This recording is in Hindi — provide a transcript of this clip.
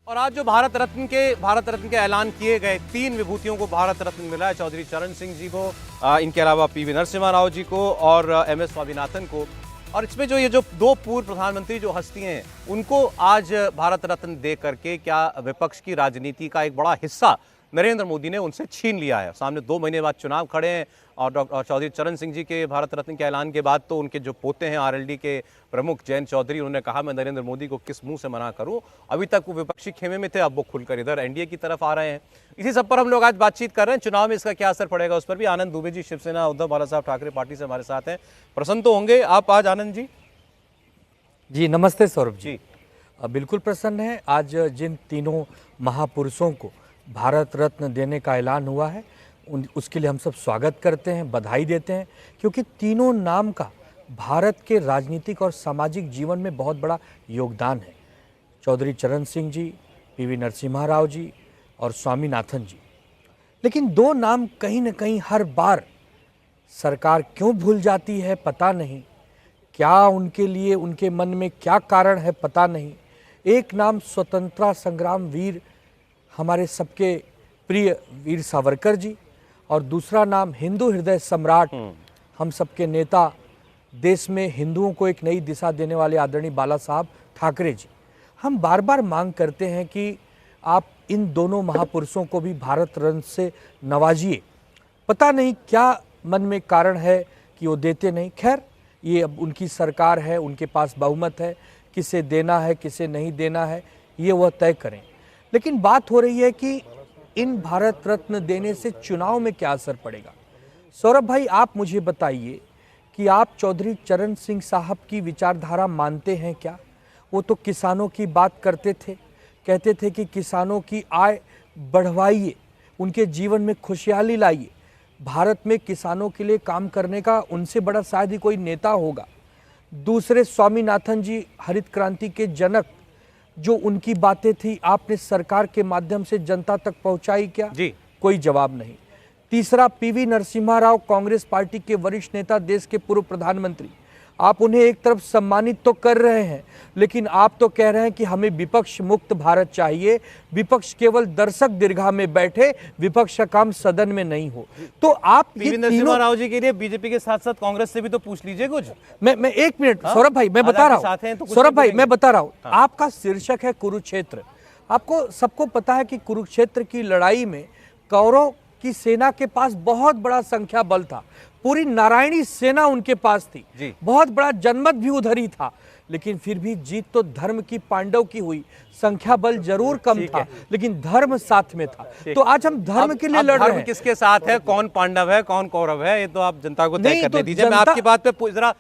और आज जो भारत रत्न के ऐलान किए गए 3 विभूतियों को भारत रत्न मिला है, चौधरी चरण सिंह जी को, इनके अलावा पीवी नरसिम्हा राव जी को और एमएस स्वामीनाथन को। और इसमें जो ये जो 2 पूर्व प्रधानमंत्री जो हस्तियां हैं उनको आज भारत रत्न दे करके क्या विपक्ष की राजनीति का एक बड़ा हिस्सा नरेंद्र मोदी ने उनसे छीन लिया है। सामने 2 महीने बाद चुनाव खड़े हैं और चौधरी चरण सिंह जी के भारत रत्न के ऐलान के बाद तो उनके जो पोते हैं आरएलडी के प्रमुख जयंत चौधरी, उन्होंने कहा मैं नरेंद्र मोदी को किस मुंह से मना करूं। अभी तक वो विपक्षी खेमे में थे, अब वो खुलकर इधर एनडीए की तरफ आ रहे हैं। इसी सब पर हम लोग आज बातचीत कर रहे हैं। चुनाव में इसका क्या असर पड़ेगा उस पर भी। आनंद दुबे जी शिवसेना उद्धव बालासाहब ठाकरे पार्टी से हमारे साथ हैं। प्रसन्न तो होंगे आप आज आनंद जी? जी नमस्ते सौरभ जी। बिल्कुल प्रसन्न है। आज जिन तीनों महापुरुषों को भारत रत्न देने का ऐलान हुआ है उसके लिए हम सब स्वागत करते हैं, बधाई देते हैं, क्योंकि तीनों नाम का भारत के राजनीतिक और सामाजिक जीवन में बहुत बड़ा योगदान है। चौधरी चरण सिंह जी, पीवी नरसिम्हा राव जी और स्वामीनाथन जी। लेकिन 2 नाम कहीं न कहीं हर बार सरकार क्यों भूल जाती है पता नहीं, क्या उनके लिए उनके मन में क्या कारण है पता नहीं। एक नाम स्वतंत्रता संग्राम वीर हमारे सबके प्रिय वीर सावरकर जी और दूसरा नाम हिंदू हृदय सम्राट हम सबके नेता, देश में हिंदुओं को एक नई दिशा देने वाले आदरणीय बाला साहब ठाकरे जी। हम बार बार मांग करते हैं कि आप इन दोनों महापुरुषों को भी भारत रत्न से नवाजिए। पता नहीं क्या मन में कारण है कि वो देते नहीं। खैर, ये अब उनकी सरकार है, उनके पास बहुमत है, किसे देना है किसे नहीं देना है ये वह तय करें। लेकिन बात हो रही है कि इन भारत रत्न देने से चुनाव में क्या असर पड़ेगा। सौरभ भाई, आप मुझे बताइए कि आप चौधरी चरण सिंह साहब की विचारधारा मानते हैं क्या? वो तो किसानों की बात करते थे, कहते थे कि किसानों की आय बढ़वाइए, उनके जीवन में खुशहाली लाइए। भारत में किसानों के लिए काम करने का उनसे बड़ा शायद ही कोई नेता होगा। दूसरे स्वामीनाथन जी, हरित क्रांति के जनक, जो उनकी बातें थी आपने सरकार के माध्यम से जनता तक पहुंचाई क्या? जी। कोई जवाब नहीं। तीसरा पीवी नरसिम्हा राव, कांग्रेस पार्टी के वरिष्ठ नेता, देश के पूर्व प्रधानमंत्री। आप उन्हें एक तरफ सम्मानित तो कर रहे हैं, लेकिन आप तो कह रहे हैं कि हमें विपक्ष मुक्त भारत चाहिए, विपक्ष केवल दर्शक दीर्घा में बैठे, विपक्ष का काम सदन में नहीं हो। तो आप पीवी नरसिम्हा राव जी के लिए बीजेपी के साथ साथ कांग्रेस से भी तो पूछ लीजिए कुछ। मैं 1 मिनट सौरभ भाई, मैं बता रहा हूँ। सौरभ भाई, मैं बता रहा हूँ। आपका शीर्षक है कुरुक्षेत्र। आपको सबको पता है कि कुरुक्षेत्र की लड़ाई में कौरव की सेना के पास बहुत बड़ा संख्या बल था, पूरी नारायणी सेना उनके पास थी, बहुत बड़ा जनमत भी उधर ही था। लेकिन फिर भी जीत तो धर्म की, पांडव की हुई। संख्या बल जरूर कम था, लेकिन धर्म साथ में था। तो आज हम धर्म के लिए लड़ रहे हैं। किसके साथ है, कौन पांडव है कौन कौरव है, ये तो आप जनता को तय करने दीजिए। मैं आपकी बात पे जरा